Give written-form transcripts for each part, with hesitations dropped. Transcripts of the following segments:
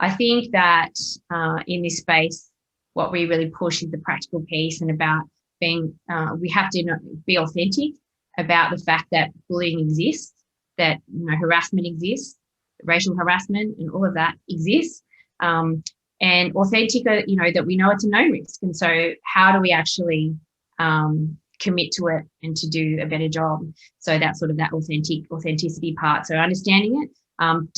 I think that in this space, what we really push is the practical piece and about being, we have to be authentic about the fact that bullying exists, that harassment exists, racial harassment and all of that exists, and authentic, that we know it's a known risk. And so how do we actually commit to it and to do a better job? So that's sort of that authenticity part. So understanding it,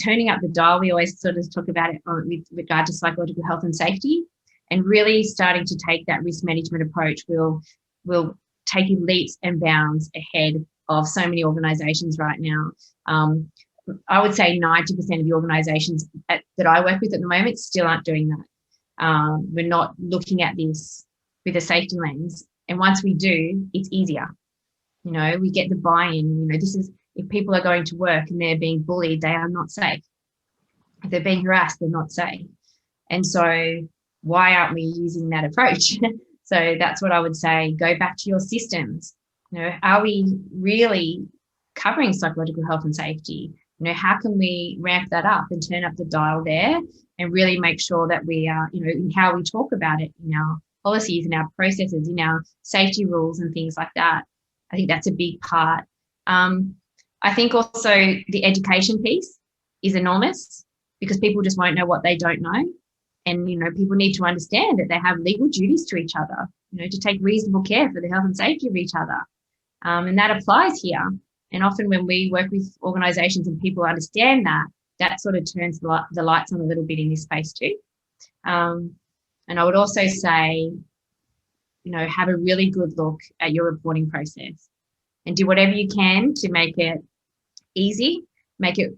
turning up the dial. We always sort of talk about it with regard to psychological health and safety, and really starting to take that risk management approach will take you leaps and bounds ahead of so many organisations right now. I would say 90% of the organisations that I work with at the moment still aren't doing that. We're not looking at this with a safety lens. And once we do, it's easier. We get the buy-in. This is, if people are going to work and they're being bullied, they are not safe. If they're being harassed, they're not safe. And so why aren't we using that approach? So that's what I would say. Go back to your systems. Are we really covering psychological health and safety? How can we ramp that up and turn up the dial there and really make sure that we are, in how we talk about it, in our policies, in our processes, in our safety rules and things like that. I think that's a big part. I think also the education piece is enormous, because people just won't know what they don't know. And, people need to understand that they have legal duties to each other, to take reasonable care for the health and safety of each other. And that applies here. And often when we work with organisations and people understand that, that sort of turns the lights on a little bit in this space too. And I would also say, have a really good look at your reporting process and do whatever you can to make it easy, make it,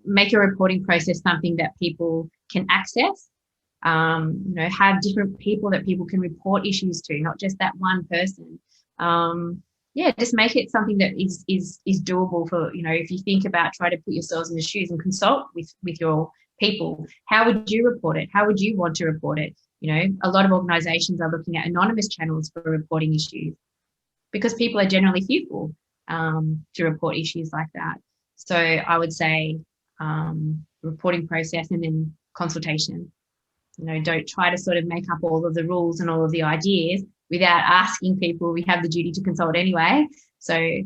make your reporting process something that people can access. Have different people that people can report issues to, not just that one person. Just make it something that is doable for, if you think about, try to put yourselves in the shoes and consult with your people. How would you report it? How would you want to report it? A lot of organisations are looking at anonymous channels for reporting issues, because people are generally fearful to report issues like that. So I would say reporting process and then consultation. Don't try to sort of make up all of the rules and all of the ideas without asking people. We have the duty to consult anyway. So,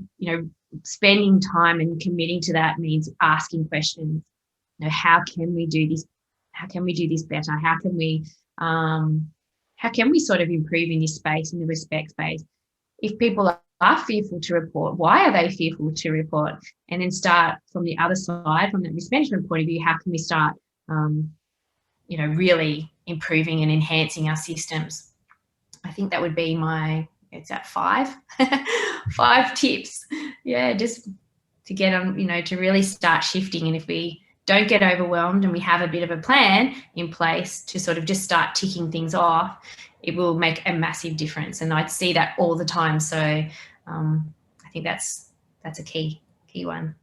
spending time and committing to that means asking questions. How can we do this? How can we do this better? How can we sort of improve in this space, in the respect space? If people are fearful to report, why are they fearful to report? And then start from the other side, from the risk management point of view, how can we start, really improving and enhancing our systems? I think that would be it's at 5 tips. Yeah, just to get on, to really start shifting. And if we don't get overwhelmed and we have a bit of a plan in place to sort of just start ticking things off, it will make a massive difference. And I see that all the time. So I think that's a key one.